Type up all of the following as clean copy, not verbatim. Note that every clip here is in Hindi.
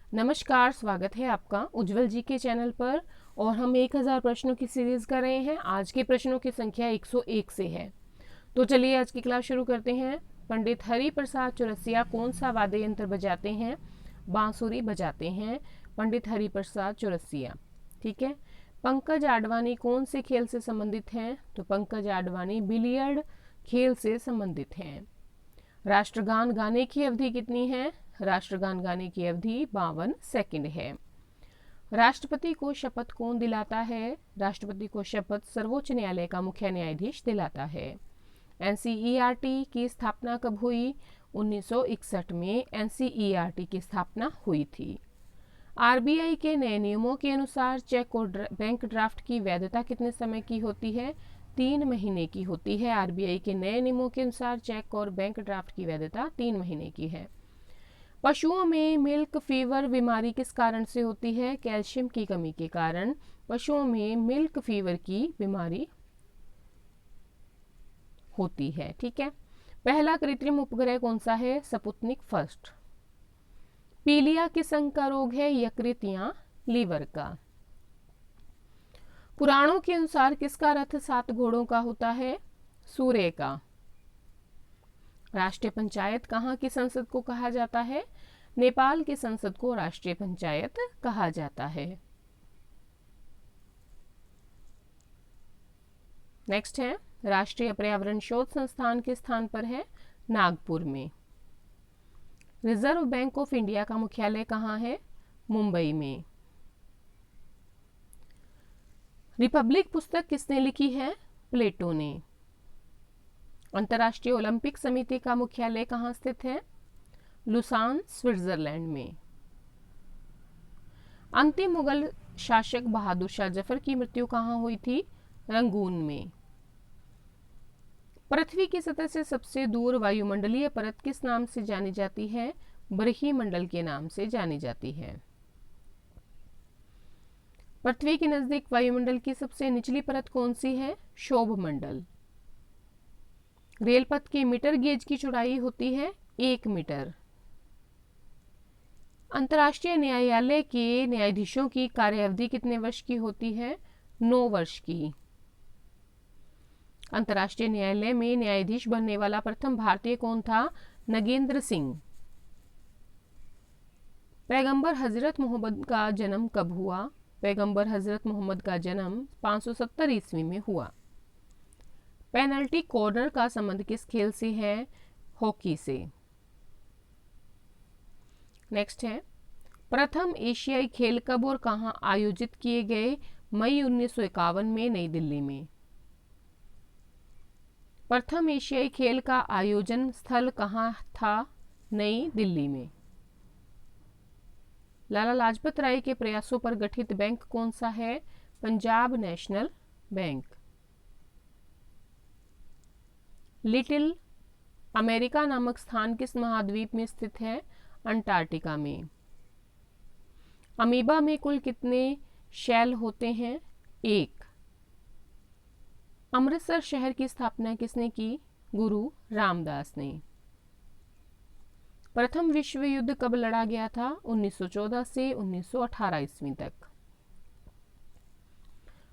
नमस्कार, स्वागत है आपका उज्जवल जी के चैनल पर। और हम 1000 प्रश्नों की सीरीज कर रहे हैं। आज के प्रश्नों की संख्या 101 से है। तो चलिए आज की क्लास शुरू करते हैं। पंडित हरि प्रसाद चौरसिया कौन सा वाद्य यंत्र बजाते हैं? बांसुरी बजाते हैं पंडित हरि प्रसाद चौरसिया। ठीक है। पंकज आडवाणी कौन से खेल से संबंधित हैं? तो पंकज आडवाणी बिलियर्ड खेल से संबंधित हैं। राष्ट्रगान गाने की अवधि कितनी है? राष्ट्रगान गाने की अवधि 52 सेकंड है। राष्ट्रपति को शपथ कौन दिलाता है? राष्ट्रपति को शपथ सर्वोच्च न्यायालय का मुख्य न्यायाधीश दिलाता है। एनसीईआरटी की स्थापना कब हुई? 1961 में एनसीईआरटी की स्थापना हुई थी। आरबीआई के नए नियमों के अनुसार चेक और बैंक ड्राफ्ट की वैधता कितने समय की होती है? 3 महीने की होती है। आरबीआई के नए नियमों के अनुसार चेक और बैंक ड्राफ्ट की वैधता 3 महीने की है। पशुओं में मिल्क फीवर बीमारी किस कारण से होती है? कैल्शियम की कमी के कारण पशुओं में मिल्क फीवर की बीमारी होती है। ठीक है। पहला कृत्रिम उपग्रह कौन सा है? Sputnik first. पीलिया किस अंग का रोग है? यकृत या लीवर का। पुराणों के अनुसार किसका रथ 7 घोड़ों का होता है? सूर्य का। राष्ट्रीय पंचायत कहाँ की संसद को कहा जाता है? नेपाल की संसद को राष्ट्रीय पंचायत कहा जाता है। नेक्स्ट है, राष्ट्रीय पर्यावरण शोध संस्थान किस स्थान पर है? नागपुर में। रिजर्व बैंक ऑफ इंडिया का मुख्यालय कहाँ है? मुंबई में। रिपब्लिक पुस्तक किसने लिखी है? प्लेटो ने। अंतर्राष्ट्रीय ओलंपिक समिति का मुख्यालय कहाँ स्थित है? लुसान, स्विट्जरलैंड में। अंतिम मुगल शासक बहादुर शाह जफर की मृत्यु कहाँ हुई थी? रंगून में। पृथ्वी की सतह से सबसे दूर वायुमंडलीय परत किस नाम से जानी जाती है? बरहीमंडल के नाम से जानी जाती है। पृथ्वी के नजदीक वायुमंडल की सबसे निचली परत कौन सी है? क्षोभ मंडल। रेलपथ के मीटर गेज की चौड़ाई होती है 1 मीटर। अंतर्राष्ट्रीय न्यायालय के न्यायाधीशों की कार्यावधि कितने वर्ष की होती है? 9 वर्ष की। अंतर्राष्ट्रीय न्यायालय में न्यायाधीश बनने वाला प्रथम भारतीय कौन था? नगेंद्र सिंह। पैगंबर हजरत मोहम्मद का जन्म कब हुआ? पैगंबर हजरत मोहम्मद का जन्म 570 ईस्वी में हुआ। पेनल्टी कॉर्नर का संबंध किस खेल से है? हॉकी से। नेक्स्ट है, प्रथम एशियाई खेल कब और कहां आयोजित किए गए? मई 1951 में नई दिल्ली में। प्रथम एशियाई खेल का आयोजन स्थल कहां था? नई दिल्ली में। लाला लाजपत राय के प्रयासों पर गठित बैंक कौन सा है? Punjab national bank. Little America नामक स्थान किस महाद्वीप में स्थित है? अंटार्कटिका में। अमीबा में कुल कितने शैल होते हैं? 1। अमृतसर शहर की स्थापना किसने की? गुरु रामदास ने। प्रथम विश्व युद्ध कब लड़ा गया था? 1914 से 1918 ईस्वी तक।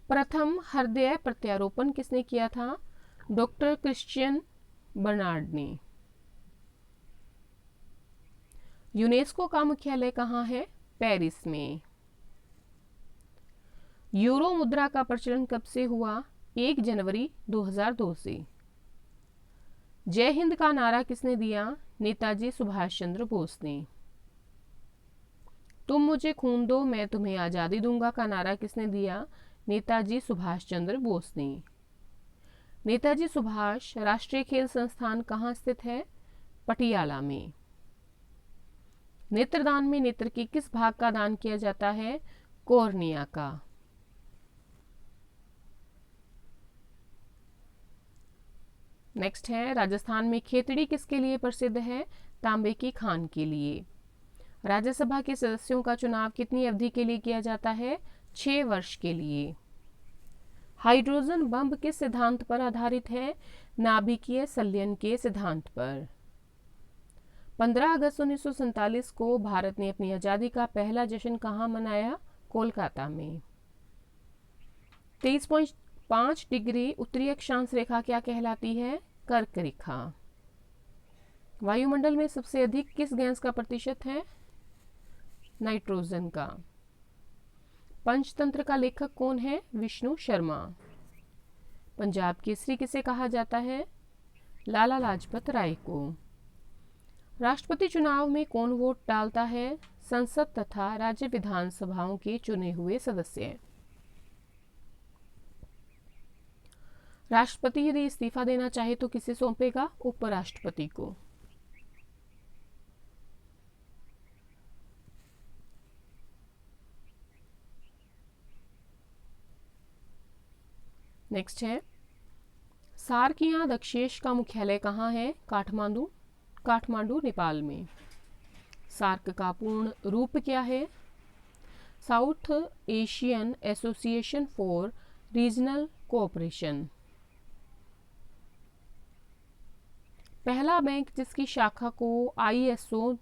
प्रथम हृदय प्रत्यारोपण किसने किया था? डॉक्टर क्रिश्चियन बर्नार्ड ने। यूनेस्को का मुख्यालय कहाँ है? पेरिस में। यूरो मुद्रा का प्रचलन कब से हुआ? 1 जनवरी 2002 से। जय हिंद का नारा किसने दिया? नेताजी सुभाष चंद्र बोस ने। तुम मुझे खून दो मैं तुम्हें आजादी दूंगा का नारा किसने दिया? नेताजी सुभाष चंद्र बोस ने। नेताजी सुभाष राष्ट्रीय खेल संस्थान कहाँ स्थित है? पटियाला में। नेत्रदान में नेत्र के किस भाग का दान किया जाता है? कॉर्निया का। नेक्स्ट है, राजस्थान में खेतड़ी किसके लिए प्रसिद्ध है? तांबे की खान के लिए। राज्यसभा के सदस्यों का चुनाव कितनी अवधि के लिए किया जाता है? 6 वर्ष के लिए। हाइड्रोजन बम किस सिद्धांत पर आधारित है? नाभिकीय संलयन के सिद्धांत पर। 15 अगस्त 1947 को भारत ने अपनी आज़ादी का पहला जश्न कहाँ मनाया? कोलकाता में। 23.5 डिग्री उत्तरी अक्षांश रेखा क्या कहलाती है? कर्क रेखा। वायुमंडल में सबसे अधिक किस गैस का प्रतिशत है? नाइट्रोजन का। पंचतंत्र का लेखक कौन है? विष्णु शर्मा। पंजाब केसरी किसे कहा जाता है? लाला लाजपत राय को। राष्ट्रपति चुनाव में कौन वोट डालता है? संसद तथा राज्य विधानसभाओं के चुने हुए सदस्य। राष्ट्रपति यदि इस्तीफा देना चाहे तो किसे सौंपेगा? उपराष्ट्रपति को। नेक्स्ट है, सार्क या दक्षेश का मुख्यालय कहाँ है? काठमांडू। काठमांडू नेपाल में। सार्क का पूर्ण रूप क्या है? South Asian association for regional cooperation. पहला बैंक जिसकी शाखा को ISO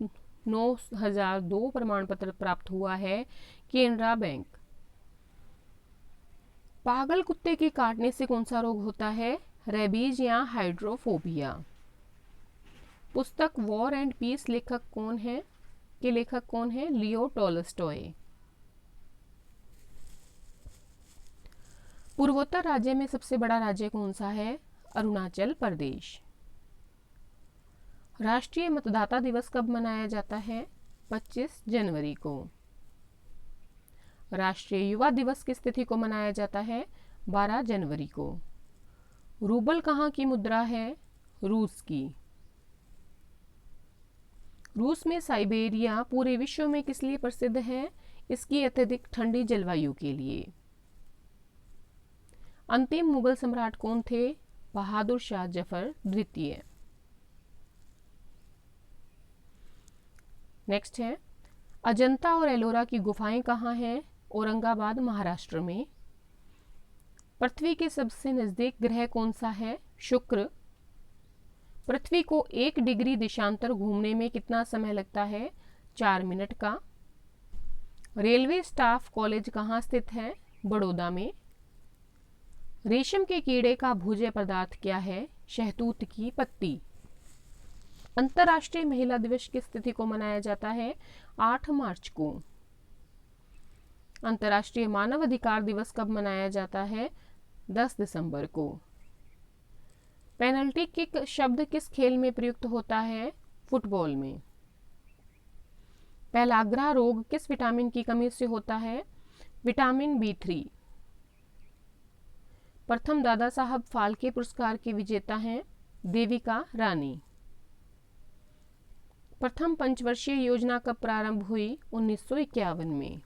9002 प्रमाण पत्र प्राप्त हुआ है? केनरा बैंक। पागल कुत्ते के काटने से कौन सा रोग होता है? रेबीज या हाइड्रोफोबिया। पुस्तक वॉर एंड पीस लेखक कौन है? लेखक कौन है? लियो टॉलस्टॉय। पूर्वोत्तर राज्य में सबसे बड़ा राज्य कौन सा है? अरुणाचल प्रदेश। राष्ट्रीय मतदाता दिवस कब मनाया जाता है? 25 जनवरी को। राष्ट्रीय युवा दिवस किस तिथि को मनाया जाता है? 12 जनवरी को। रूबल कहाँ की मुद्रा है? रूस की। रूस में साइबेरिया पूरे विश्व में किस लिए प्रसिद्ध है? इसकी अत्यधिक ठंडी जलवायु के लिए। अंतिम मुगल सम्राट कौन थे? बहादुर शाह जफर द्वितीय। नेक्स्ट है, अजंता और एलोरा की गुफाएं कहाँ हैं? औरंगाबाद महाराष्ट्र में। पृथ्वी के सबसे नजदीक ग्रह कौन सा है? शुक्र। पृथ्वी को 1 डिग्री देशांतर घूमने में कितना समय लगता है? 4 मिनट का। रेलवे स्टाफ कॉलेज कहाँ स्थित है? बड़ौदा में। रेशम के कीड़े का भोज्य पदार्थ क्या है? शहतूत की पत्ती। अंतर्राष्ट्रीय महिला दिवस किस तिथि को मनाया जाता है? 8 मार्च को। अंतर्राष्ट्रीय मानव अधिकार दिवस कब मनाया जाता है? 10 दिसंबर को। पेनल्टी किक शब्द किस खेल में प्रयुक्त होता है? फुटबॉल में। पेलाग्रा रोग किस विटामिन की कमी से होता है? Vitamin B3। प्रथम दादा साहब फाल्के पुरस्कार के विजेता हैं? देविका रानी। प्रथम पंचवर्षीय योजना कब प्रारंभ हुई? 1951 में।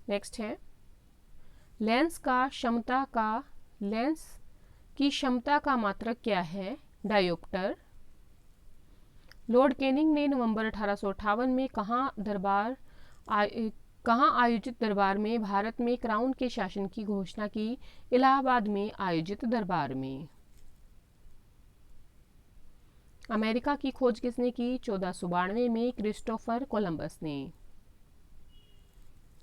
नेक्स्ट है, लेंस की क्षमता का मात्रक क्या है? डायोप्टर। लॉर्ड कैनिंग ने नवंबर 1858 में कहाँ आयोजित दरबार में भारत में क्राउन के शासन की घोषणा की? इलाहाबाद में आयोजित दरबार में। अमेरिका की खोज किसने की? 1492 में क्रिस्टोफर कोलंबस ने।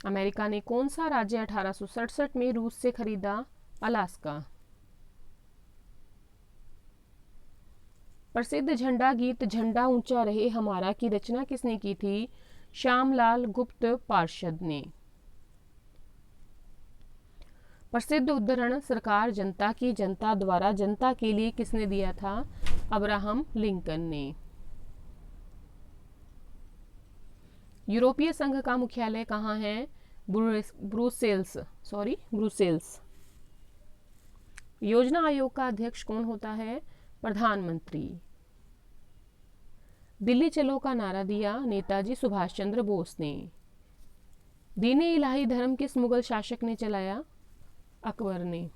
अमेरिका ने कौन सा राज्य 1867 में रूस से खरीदा? अलास्का। प्रसिद्ध झंडा गीत झंडा ऊंचा रहे हमारा की रचना किसने की थी? श्यामलाल गुप्त पार्षद ने। प्रसिद्ध उद्धरण सरकार जनता की जनता द्वारा जनता के लिए किसने दिया था? अब्राहम लिंकन ने। यूरोपीय संघ का मुख्यालय कहाँ है? ब्रुसेल्स। योजना आयोग का अध्यक्ष कौन होता है? प्रधानमंत्री। दिल्ली चलो का नारा दिया नेताजी सुभाष चंद्र बोस ने। दीन इलाही धर्म किस मुगल शासक ने चलाया? अकबर ने।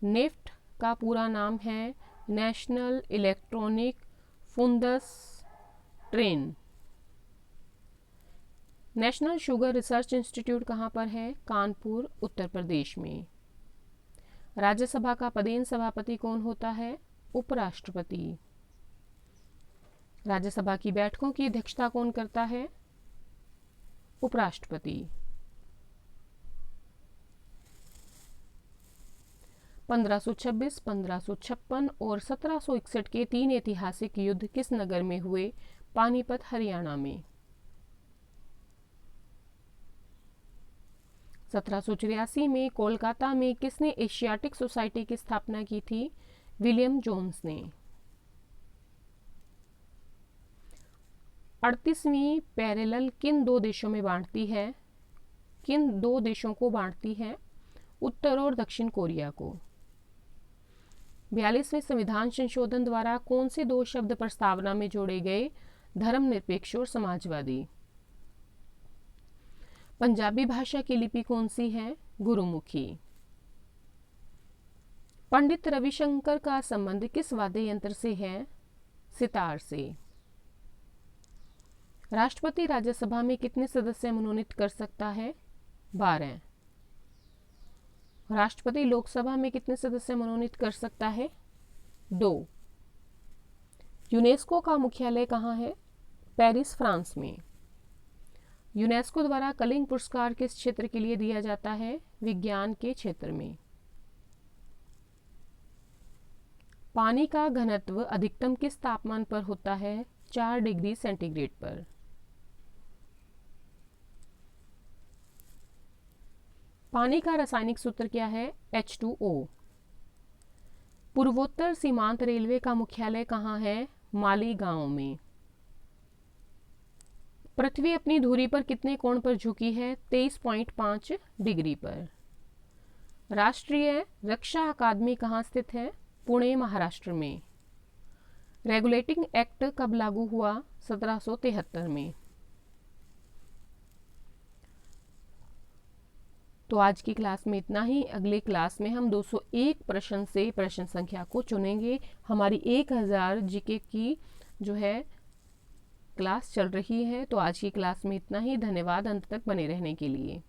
नेफ्ट का पूरा नाम है national electronic funds train. National sugar research institute कहाँ पर है? कानपुर, उत्तर प्रदेश में। राज्यसभा का पदेन सभापति कौन होता है? उपराष्ट्रपति। राज्यसभा की बैठकों की अध्यक्षता कौन करता है? उपराष्ट्रपति। 1526, 1556 और 1761 के 3 ऐतिहासिक युद्ध किस नगर में हुए? पानीपत, हरियाणा में। 1784 में कोलकाता में किसने एशियाटिक सोसाइटी की स्थापना की थी? विलियम जोन्स ने। 38वीं पैरेलल किन दो देशों में बांटती है? किन दो देशों को बांटती है? उत्तर और दक्षिण कोरिया को। 42वें संविधान संशोधन द्वारा कौन से दो शब्द प्रस्तावना में जोड़े गए? धर्मनिरपेक्ष और समाजवादी। पंजाबी भाषा की लिपि कौन सी है? गुरुमुखी। पंडित रविशंकर का संबंध किस वाद्य यंत्र से है? सितार से। राष्ट्रपति राज्यसभा में कितने सदस्य मनोनीत कर सकता है? 12। राष्ट्रपति लोकसभा में कितने सदस्य मनोनीत कर सकता है? 2। यूनेस्को का मुख्यालय कहाँ है? पेरिस, फ्रांस में। यूनेस्को द्वारा कलिंग पुरस्कार किस क्षेत्र के लिए दिया जाता है? विज्ञान के क्षेत्र में। पानी का घनत्व अधिकतम किस तापमान पर होता है? 4 डिग्री सेंटीग्रेड पर। पानी का रासायनिक सूत्र क्या है? H2O। पूर्वोत्तर सीमांत रेलवे का मुख्यालय कहाँ है? मालीगांव में। पृथ्वी अपनी धुरी पर कितने कोण पर झुकी है? 23.5 डिग्री पर। राष्ट्रीय रक्षा अकादमी कहाँ स्थित है? पुणे, महाराष्ट्र में। रेगुलेटिंग एक्ट कब लागू हुआ? 1773 में। तो आज की क्लास में इतना ही। अगले क्लास में हम 201 प्रश्न से प्रश्न संख्या को चुनेंगे। हमारी 1000 जीके की जो है क्लास चल रही है। तो आज की क्लास में इतना ही। धन्यवाद अंत तक बने रहने के लिए।